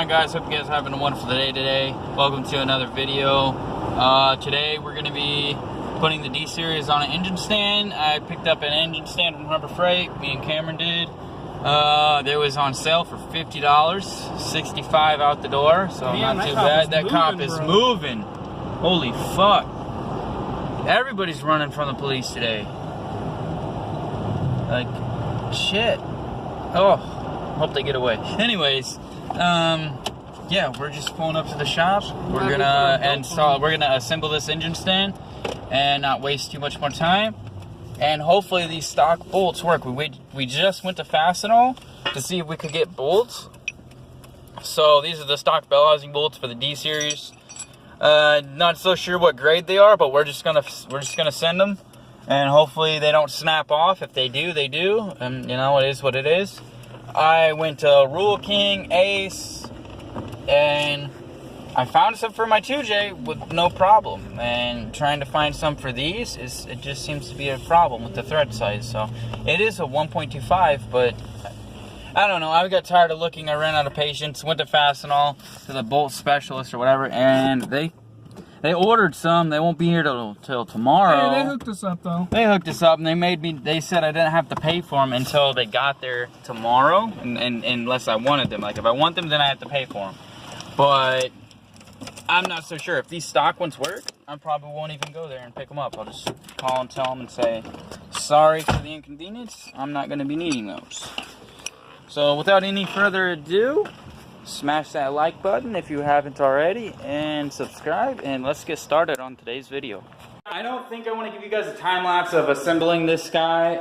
on, guys? Hope you guys are having a wonderful day today. Welcome to another video. Today we're going to be putting the D series on an engine stand. I picked up an engine stand from Harbor Freight. Me and Cameron did. It was on sale for $50, $65 out the door, so man, not too bad. That cop is moving. Holy fuck. Everybody's running from the police today. Like, shit. Oh, hope they get away. Anyways, yeah, we're just pulling up to the shop. We're gonna assemble this engine stand and not waste too much more time. And hopefully these stock bolts work. We just went to Fastenal to see if we could get bolts. So these are the stock bell housing bolts for the D series. Not so sure what grade they are, but we're just gonna send them, and hopefully they don't snap off. If they do, they do. And you know, it is what it is. I went to Rule King, Ace, and I found some for my 2J with no problem. And trying to find some for these it just seems to be a problem with the thread size. So it is a 1.25, but I don't know. I got tired of looking. I ran out of patience. Went to Fastenal, to the bolt specialist or whatever, and they ordered some. They won't be here till tomorrow. Hey, they hooked us up though. They hooked us up, and they said I didn't have to pay for them until they got there tomorrow, and unless I wanted them. Like, if I want them, then I have to pay for them. But I'm not so sure. If these stock ones work, I probably won't even go there and pick them up. I'll just call and tell them and say, sorry for the inconvenience. I'm not going to be needing those. So without any further ado, smash that like button if you haven't already, and subscribe, and let's get started on today's video. I don't think I want to give you guys a time lapse of assembling this guy.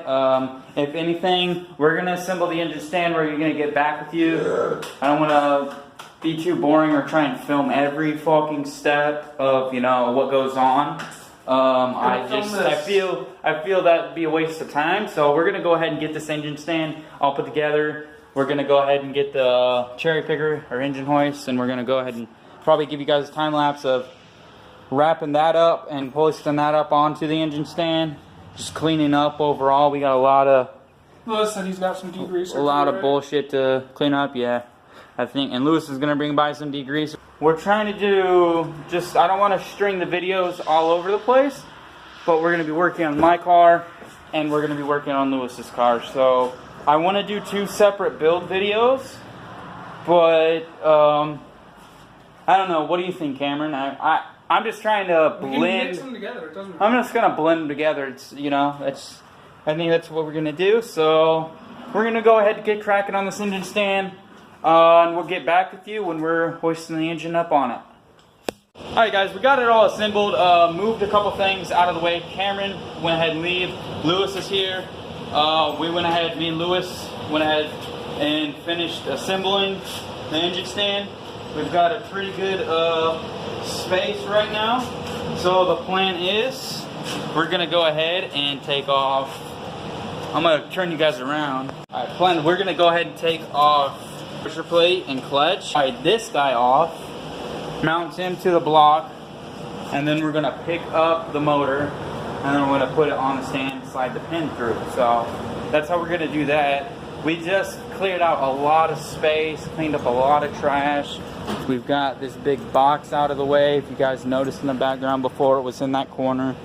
If anything, we're going to assemble the engine stand where you're going to get back with you. I don't want to be too boring or try and film every fucking step of, you know, what goes on. I feel that'd be a waste of time. So we're going to go ahead and get this engine stand all put together. We're going to go ahead and get the cherry picker or engine hoist, and we're going to go ahead and probably give you guys a time lapse of wrapping that up and hoisting that up onto the engine stand. Just cleaning up overall. We got a lot of Lewis said he's got some degreaser. A lot of bullshit to clean up, yeah. I think, and Lewis is going to bring by some degreaser. We're trying to do I don't want to string the videos all over the place, but we're going to be working on my car, and we're going to be working on Lewis's car. So I want to do 2 separate build videos, but I don't know. What do you think, Cameron? I'm just trying to blend. Mix them together. It doesn't matter. I'm just gonna blend them together. It's, you know, I think that's what we're gonna do. So we're gonna go ahead and get cracking on this engine stand, and we'll get back with you when we're hoisting the engine up on it. All right, guys, we got it all assembled. Moved a couple things out of the way. Cameron went ahead and leave. Lewis is here. We went ahead, me and Lewis went ahead and finished assembling the engine stand. We've got a pretty good space right now. So the plan is we're going to go ahead and take off. I'm going to turn you guys around. All right, we're going to go ahead and take off pressure plate and clutch. All right, this guy off, mount him to the block, and then we're going to pick up the motor, and then we're going to put it on the stand and slide the pin through. So that's how we're going to do that. We just cleared out a lot of space, cleaned up a lot of trash. We've got this big box out of the way. If you guys noticed in the background before, it was in that corner.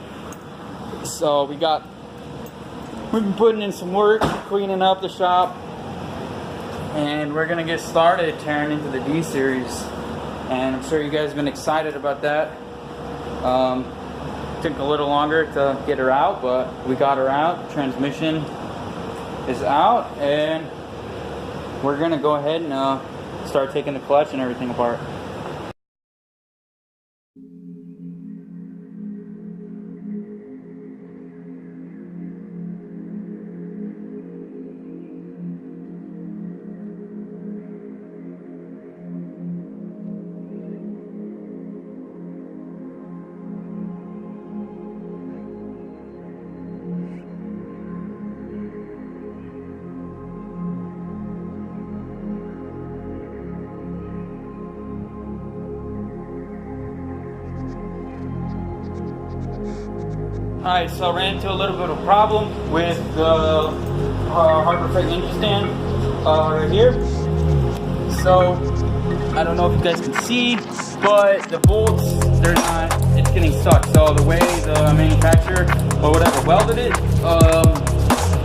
So we've been putting in some work, cleaning up the shop, and we're going to get started tearing into the D series. And I'm sure you guys have been excited about that. Took a little longer to get her out, but we got her out. Transmission is out, and we're gonna go ahead and start taking the clutch and everything apart. Alright, so I ran into a little bit of a problem with the Harbor Freight engine stand right here. So I don't know if you guys can see, but the bolts, they're not, it's getting stuck. So the way the manufacturer or whatever welded it,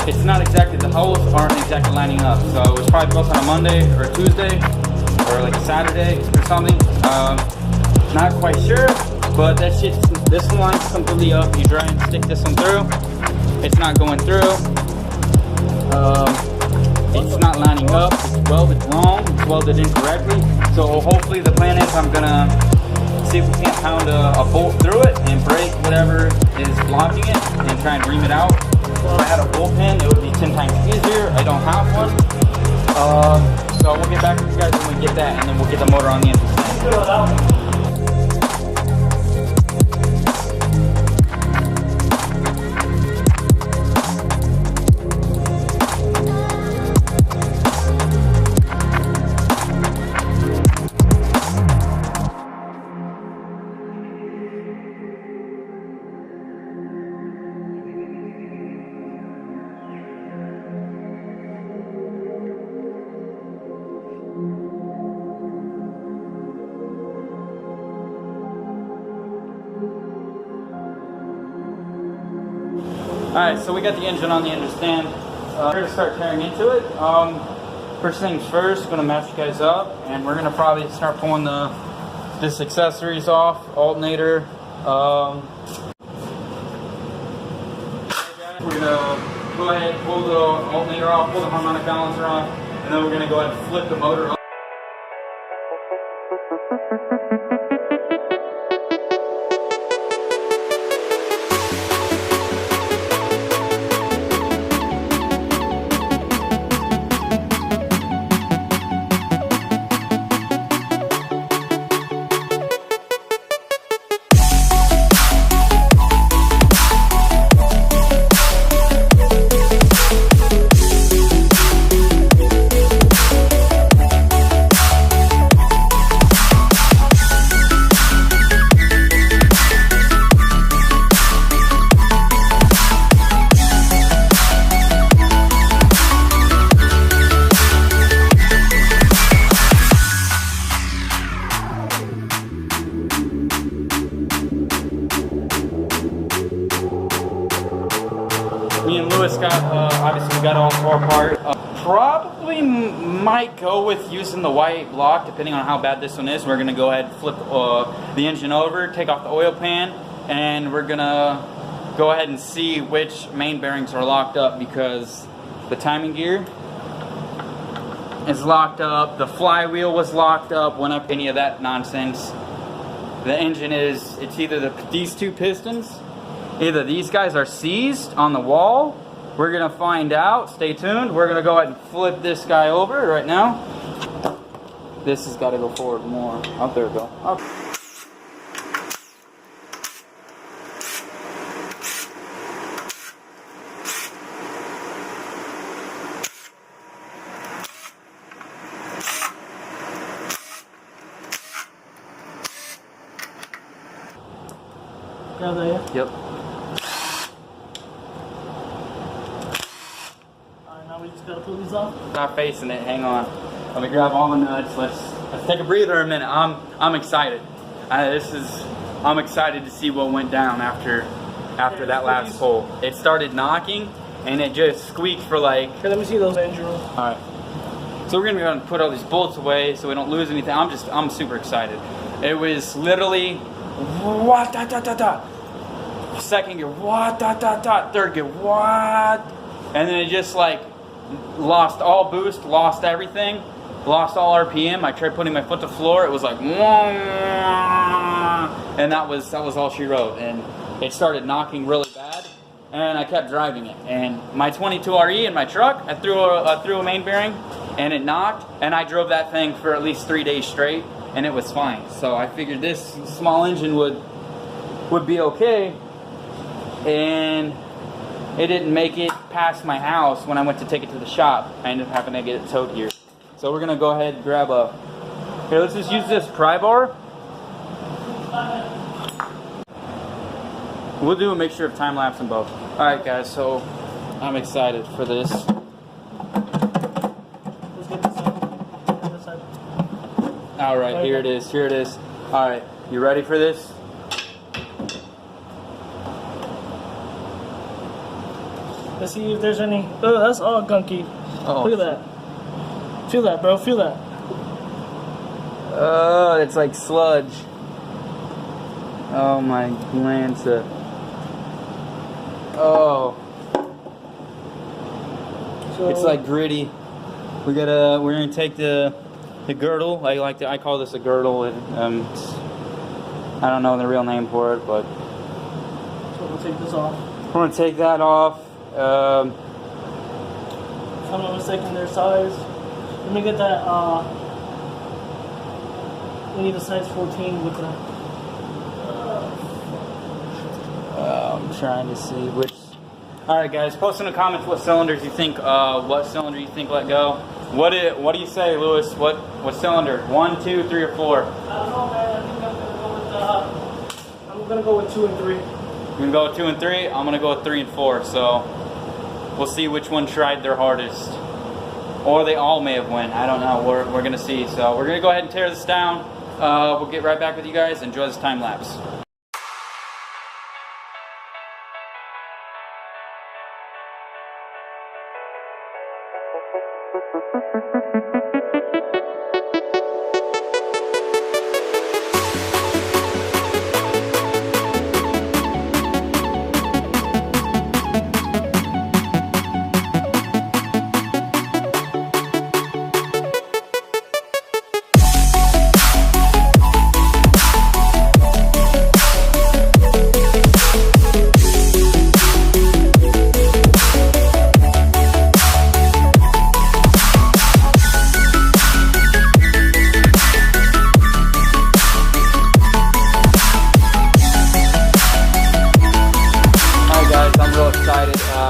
it's not exactly, the holes aren't exactly lining up. So it was probably built on a Monday or a Tuesday or like a Saturday or something. Not quite sure, but that shit, this one line's completely up. You try and stick this one through, it's not going through. It's not lining up, it's welded wrong, it's welded incorrectly. So hopefully the plan is I'm gonna see if we can't pound a bolt through it and break whatever is blocking it and try and ream it out. If I had a bolt pin, it would be 10 times easier. I don't have one. So we'll get back to you guys when we get that, and then we'll get the motor on the engine stand. Alright, so we got the engine on the engine stand. We're going to start tearing into it. First things first, going to match you guys up, and we're going to probably start pulling this accessories off, alternator. We're going to go ahead and pull the alternator off, pull the harmonic balancer off, and then we're going to go ahead and flip the motor up. Me and Lewis got, obviously we got it all tore apart. Probably might go with using the white block depending on how bad this one is. We're gonna go ahead and flip the engine over, take off the oil pan, and we're gonna go ahead and see which main bearings are locked up, because the timing gear is locked up, the flywheel was locked up, when up any of that nonsense. The engine is, it's either these two pistons, either these guys are seized on the wall. We're gonna find out, stay tuned. We're gonna go ahead and flip this guy over right now. This has gotta go forward more. Oh, there we go. Oh. Grab that, yeah? Yep. Alright, now we just gotta pull these off. Not facing it, hang on. Let me grab all the nuts. Let's take a breather a minute. I'm excited. I'm excited to see what went down after that last pull. It started knocking and it just squeaked for like. Okay, let me see those engine room. Alright. So we're gonna go and put all these bolts away so we don't lose anything. I'm super excited. It was literally what da da da da. Second gear, what da da da. Third gear, what? And then it just like lost all boost, lost everything, lost all RPM. I tried putting my foot to the floor. It was like, and that was all she wrote. And it started knocking really bad. And I kept driving it. And my 22RE in my truck, I threw a main bearing, and it knocked. And I drove that thing for at least 3 days straight, and it was fine. So I figured this small engine would be okay. And it didn't make it past my house when I went to take it to the shop. I ended up having to get it towed here. So we're gonna go ahead and grab a. Here, let's just use this pry bar. We'll do a mixture of time lapse and both. All right, guys. So I'm excited for this. Let's get this up. This side. Alright, here it is, here it is. Alright, you ready for this? Let's see if there's any. Oh, that's all gunky. Oh, look at that. Feel that, bro. Feel that. Oh, it's like sludge. Oh my Lanza. Oh. So, It's like gritty. We're gonna take the girdle. I call this a girdle. I don't know the real name for it, but so we'll take this off. we're gonna take that off. If I'm not mistaken, their size. Let me get that. We need a size 14 with that. I'm trying to see which. All right, guys, post in the comments what cylinders you think. What cylinder you think let go. What do you say, Lewis? What cylinder? 1, 2, 3, or 4? I don't know, man. I think I'm gonna go with 2 and 3. You're gonna go with 2 and 3. I'm gonna go with 3 and 4. So we'll see which one tried their hardest, or they all may have won. I don't know. We're gonna see. So we're gonna go ahead and tear this down. We'll get right back with you guys. Enjoy this time lapse.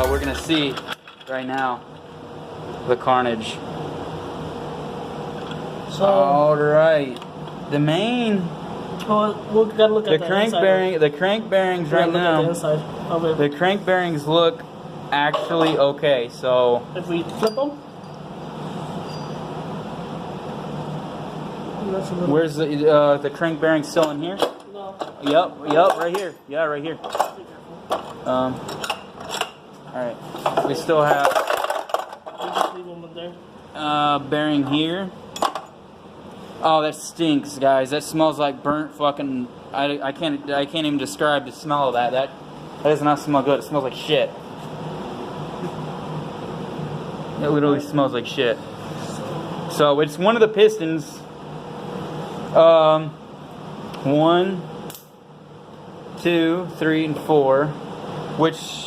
We're gonna see right now the Carnage. So, all right, the main. Oh, we gotta look at the crank bearing. The crank bearings right now. The inside of it. The crank bearings look actually okay. So if we flip them, where's the crank bearing still in here? No. Yep, right here. Yeah, right here. Alright, we still have bearing here. Oh, that stinks, guys. That smells like burnt fucking. I can't even describe the smell of that. That does not smell good. It smells like shit. It literally smells like shit. So it's one of the pistons. 1, 2, 3, and 4. Which?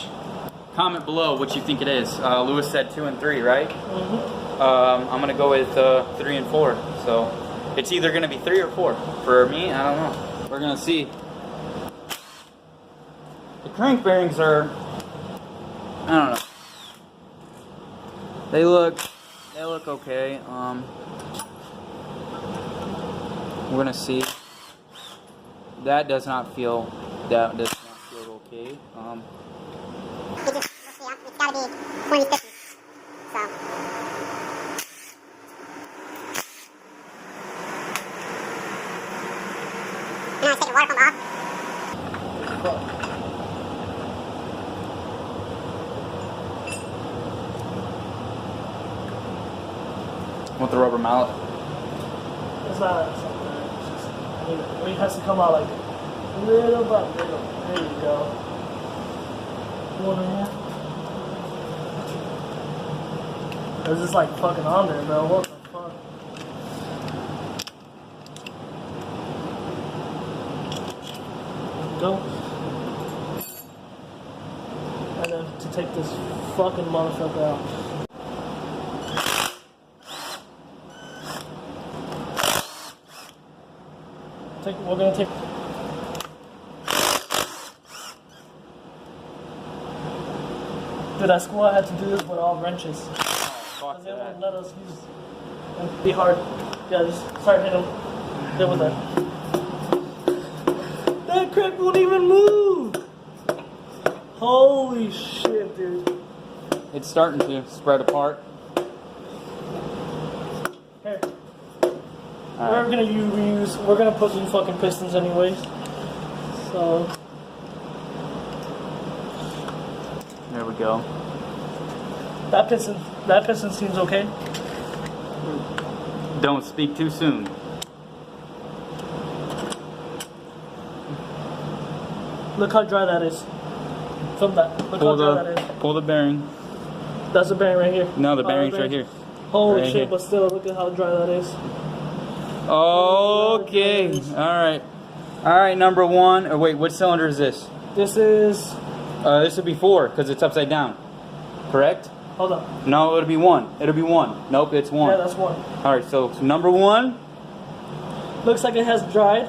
Comment below what you think it is. Lewis said 2 and 3, right? Mm-hmm. I'm gonna go with 3 and 4. So it's either gonna be 3 or 4. For me, I don't know. We're gonna see. The crank bearings are, I don't know. They look okay. We're gonna see. That does not feel okay. It's gotta be 2050. So. And I take the water pump off. With the rubber mallet. It's not. It's just, it has to come out like little by little. There you go. One in here. It's just like fucking on there, bro. What the fuck? Go. And then to take this fucking motherfucker out. We're gonna take. Dude, at school I had to do this with all wrenches. Because they won't let us use it. It'd be hard. Yeah, just start hitting them. Deal with that. That crank won't even move! Holy shit, dude. It's starting to spread apart. Here. We're gonna use. We're gonna put new fucking pistons anyways. So there we go. That piston seems okay. Don't speak too soon. Look how dry that is. Film that. Look how dry that is. Pull the bearing. That's the bearing right here. No, the bearing's right here. Holy Right shit! here. But still, look at how dry that is. Okay. All right. Number one. Oh, wait, what cylinder is this? This is. This would be 4 because it's upside down. Correct? Hold on. No, it'll be 1. It'll be 1. Nope, it's 1. Yeah, that's 1. All right. So number 1. Looks like it has dried.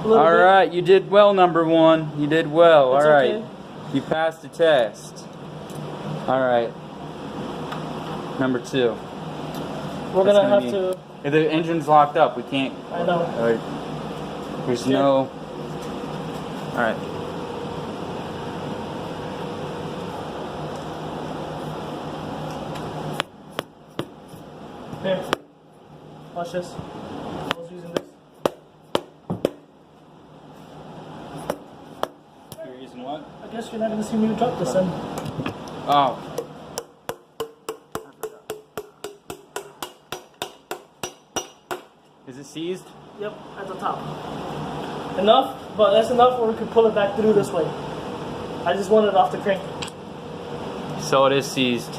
All right, you did well, number 1. You did well. It's all right, okay. You passed the test. All right, number 2. We're gonna have to. If the engine's locked up, we can't. I know. All right. There's no. All right. Here. Watch this. I was using this. You're using what? I guess you're not gonna see me drop this then. Oh. Is it seized? Yep, at the top. Enough, but that's enough where we could pull it back through this way. I just want it off the crank. So it is seized.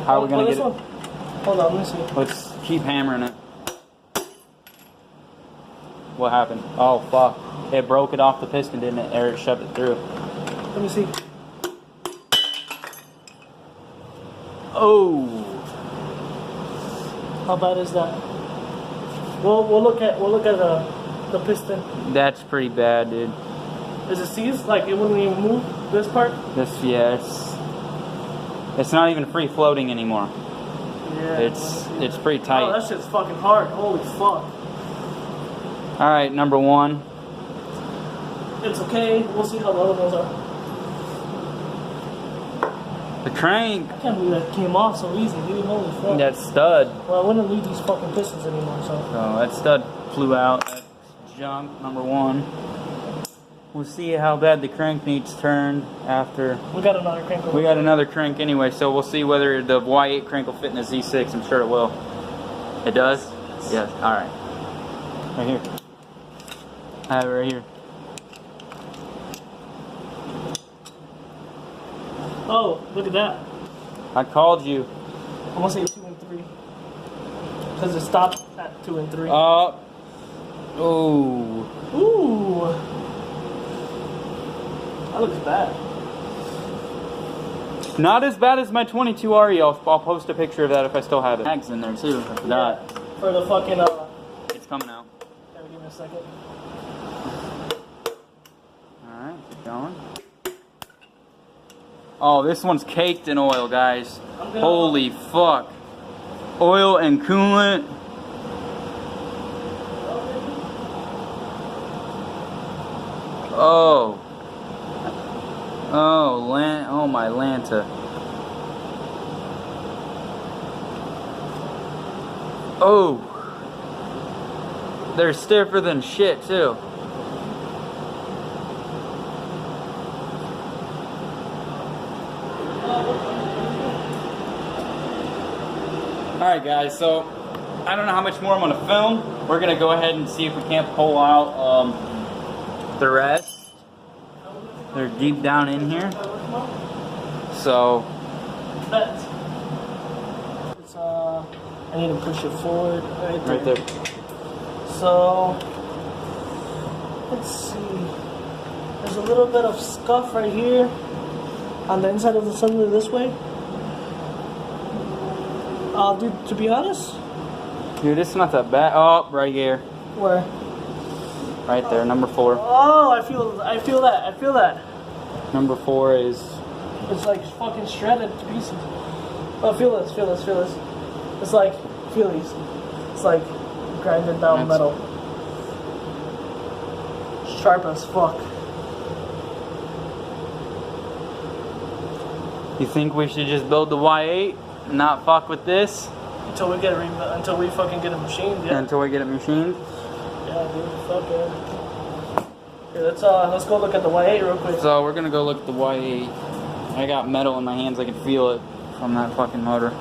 How are we gonna this get it? one? Hold on, let me see. Let's keep hammering it. What happened? Oh fuck! It broke it off the piston, didn't it? Or it shoved it through. Let me see. Oh. How bad is that? We'll look at the piston. That's pretty bad, dude. Is it seized? Like it wouldn't even move this part? It's not even free floating anymore. Yeah. It's pretty tight. Oh, that shit's fucking hard. Holy fuck. All right, number 1. It's okay. We'll see how the other ones are. The crank. I can't believe that came off so easy, dude. Holy fuck. That stud. Well, I wouldn't leave these fucking pistons anymore, so. Oh, that stud flew out. That's junk. Number 1. We'll see how bad the crank needs turned after. We got another crank over. We got another crank anyway, so we'll see whether the Y8 crank will fit in a Z6. I'm sure it will. It does? Yes. All right. Right here. I have it right here. Oh, look at that. I called you. I'm gonna say 2 and 3. Because it stopped at 2 and 3. Oh. Ooh. That looks bad. Not as bad as my 22 RE. I'll post a picture of that if I still have it. Tags in there too. I forgot. Yeah, for the fucking It's coming out. Gotta give me a second. Alright, keep going. Oh, this one's caked in oil, guys. Holy fuck. Oil and coolant. Oh. Oh my Lanta. Oh. They're stiffer than shit, too. Alright guys, so I don't know how much more I'm going to film. We're going to go ahead and see if we can't pull out the rest. They're deep down in here. So It's I need to push it forward right there. So let's see. There's a little bit of scuff right here on the inside of the cylinder this way. Dude, to be honest, dude, it's not that bad. Oh, right here. where? Right there, number 4. Oh, I feel that. Number 4 is It's like fucking shredded to pieces. Oh, feel this. It's like, feel these. It's like grinded down metal. Sharp as fuck. You think we should just build the Y8 and not fuck with this? Until we get it until we fucking get it machined. Yeah. Until we get it machined. Yeah, dude. Fuck yeah. Okay, let's go look at the Y8 real quick. So we're gonna go look at the Y8. I got metal in my hands. I can feel it from that fucking motor.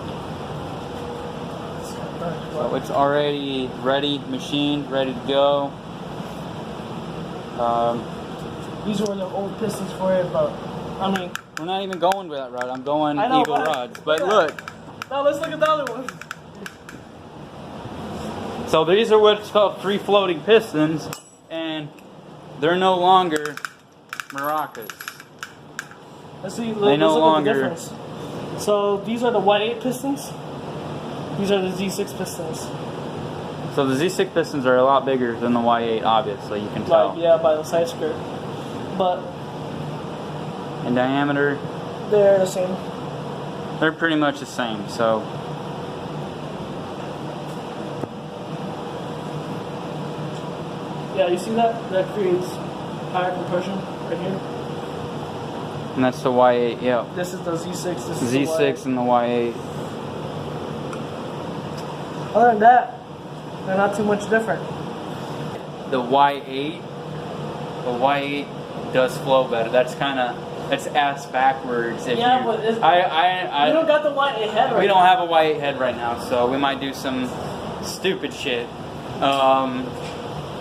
So it's already ready, machined, ready to go. These were the old pistons for it, but I mean, we're not even going with that route. I'm going know, Eagle rods. But look. Now let's look at the other one. So these are what's called free floating pistons, and they're no longer maracas. Let's see. They no longer. The difference. So these are the Y8 pistons. These are the Z6 pistons. So the Z6 pistons are a lot bigger than the Y8, obviously, you can tell. Like, yeah, by the side skirt. But in diameter, they're the same. They're pretty much the same, so. Yeah, you see that? That creates higher compression right here. And that's the Y8, yeah. This is the Z6. This is Z6 and the Y8. Other than that, they're not too much different. The Y8 does flow better. That's ass backwards. If Yeah, you, but it's, I we don't got the Y8 head right We don't now. have a Y8 head right now, so we might do some stupid shit.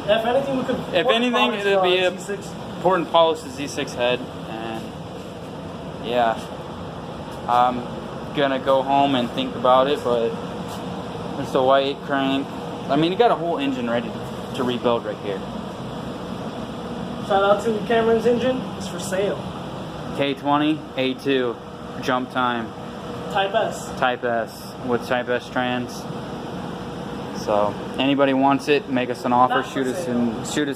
If anything, we could. If anything, it'll be a Z6. port and polish the Z6 head, and yeah, I'm gonna go home and think about it. But there's the Y8 crank. I mean, you got a whole engine ready to rebuild right here. Shout out to Cameron's engine. It's for sale. K20 A2 jump time Type S. Type S with Type S trans. So anybody wants it, make us an offer. Not for sale. Shoot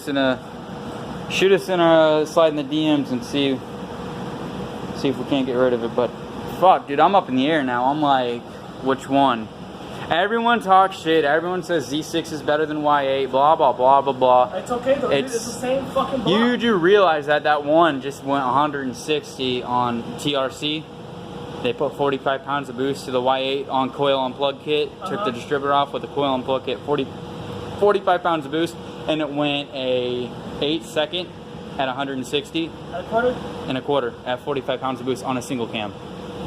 us in a slide in the DMs and see if we can't get rid of it. But fuck, dude, I'm up in the air now. I'm like, which one? Everyone talks shit. Everyone says Z6 is better than Y8. Blah blah blah blah blah. It's okay though. Dude. It's the same fucking block. You do realize that one just went 160 on TRC. They put 45 pounds of boost to the Y8 on coil unplug kit. Took the distributor off with the coil unplug kit. 45 pounds of boost, and it went a 8-second at 160. At a quarter? And a quarter at 45 pounds of boost on a single cam,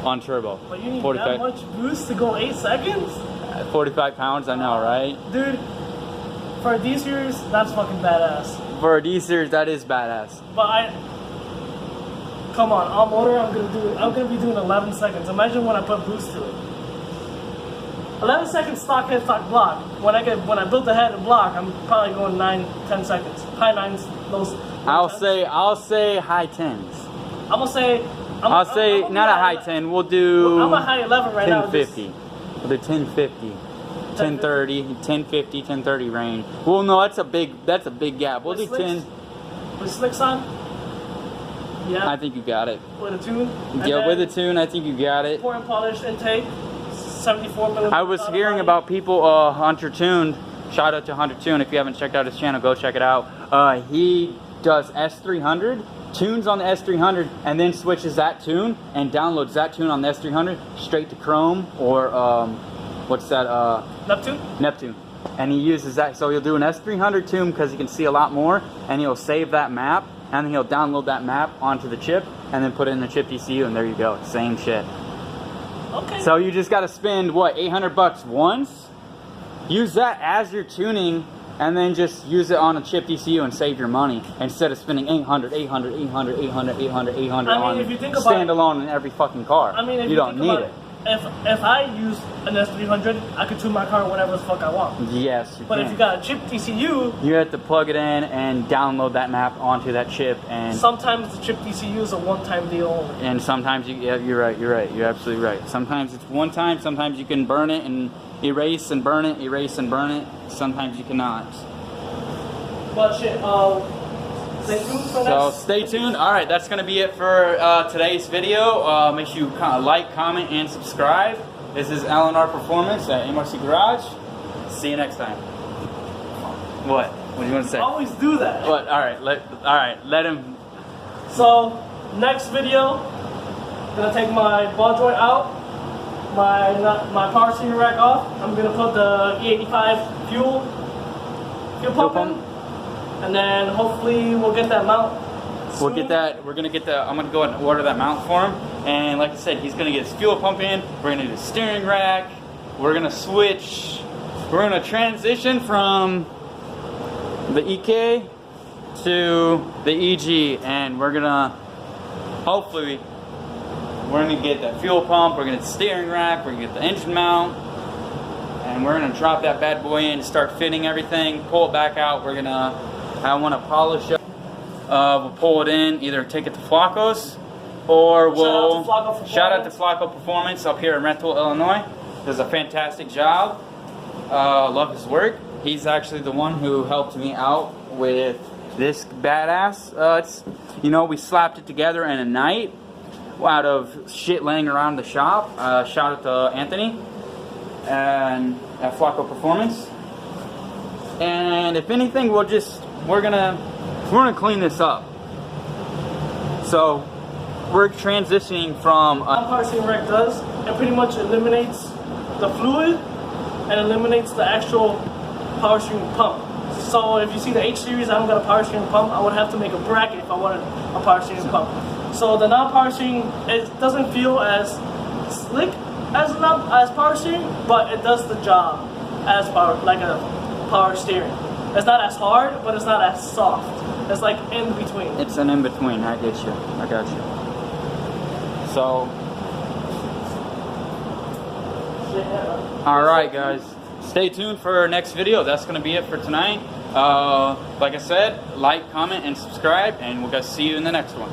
on turbo. But you need 45, that much boost to go 8 seconds? 45 pounds, I know, right? Dude, for a D series, that's fucking badass. For a D series, that is badass. But come on, all motor, I'm gonna be doing 11 seconds. Imagine when I put boost to it. 11 seconds stock head, stock block. When I build the head and block, I'm probably going 9-10 seconds. High 9s, low 10s. I'll say high 10s. I'll say not a high 10. We'll do. I'm a high 11 right now. 1050. We'll do 1050. 1030, 1050, 1030 range. Well, no, that's a big gap. We'll do 10. With slicks on? Yeah. I think you got it. With a tune? Yeah, with a tune, I think you got it. Pour and polish intake, 74 millimeters. I was hearing about people, Hunter Tuned. Shout out to Hunter Tune. If you haven't checked out his channel, go check it out. He does S300, tunes on the S300, and then switches that tune and downloads that tune on the S300 straight to Chrome or what's that? Neptune. And he uses that. So he'll do an S300 tune because he can see a lot more, and he'll save that map, and then he'll download that map onto the chip, and then put it in the chip ECU, and there you go. Same shit. Okay. So you just got to spend what, $800 once? Use that as you're tuning, and then just use it on a chip ECU and save your money instead of spending $800 I mean, on if you think about standalone in every fucking car. I mean, if you don't need it. If I use an S300, I can tune my car whenever the fuck I want. Yes, you But can. if you got a chip ECU, you have to plug it in and download that map onto that chip, and sometimes the chip ECU is a one-time deal only. and sometimes you're right, you're absolutely right. Sometimes it's one time, sometimes you can burn it and erase and burn it, sometimes you cannot. But shit, stay tuned for So next. stay tuned. All right, that's going to be it for today's video. Make sure you like, comment, and subscribe. This is LNR Performance at MRC Garage. See you next time. What? What do you want to say? Always do that. What? All right, let him. So next video, gonna take my ball joint out, my power steering rack off. I'm gonna put the E85 fuel pump in, and then hopefully we'll get that mount. We'll get that. We're gonna get the. I'm gonna go ahead and order that mount for him. And like I said, he's gonna get his fuel pump in. We're gonna do the steering rack. We're gonna switch. We're gonna transition from the EK to the EG, and we're gonna hopefully we're gonna get that fuel pump. We're gonna get the steering rack. We're gonna get the engine mount, and we're gonna drop that bad boy in, start fitting everything, pull it back out. We're gonna. I want to polish it. We'll pull it in, either take it to Flacco's, or we'll shout out to Flacco Performance up here in Renthal, Illinois. Does a fantastic job. Love his work. He's actually the one who helped me out with this badass. It's, you know, we slapped it together in a night out of shit laying around the shop. Shout out to Anthony and at Flacco Performance. And if anything, we're gonna clean this up. So we're transitioning from power steering rack does, it pretty much eliminates the fluid and eliminates the actual power steering pump. So if you see the H series, I don't got a power steering pump. I would have to make a bracket if I wanted a power steering pump. So the non-power steering, it doesn't feel as slick as power steering, but it does the job as like a power steering. It's not as hard, but it's not as soft. It's like in between. It's an in between. I get you. I got you. So, all right, guys. Stay tuned for our next video. That's gonna be it for tonight. Like I said, like, comment, and subscribe, and we'll see you in the next one.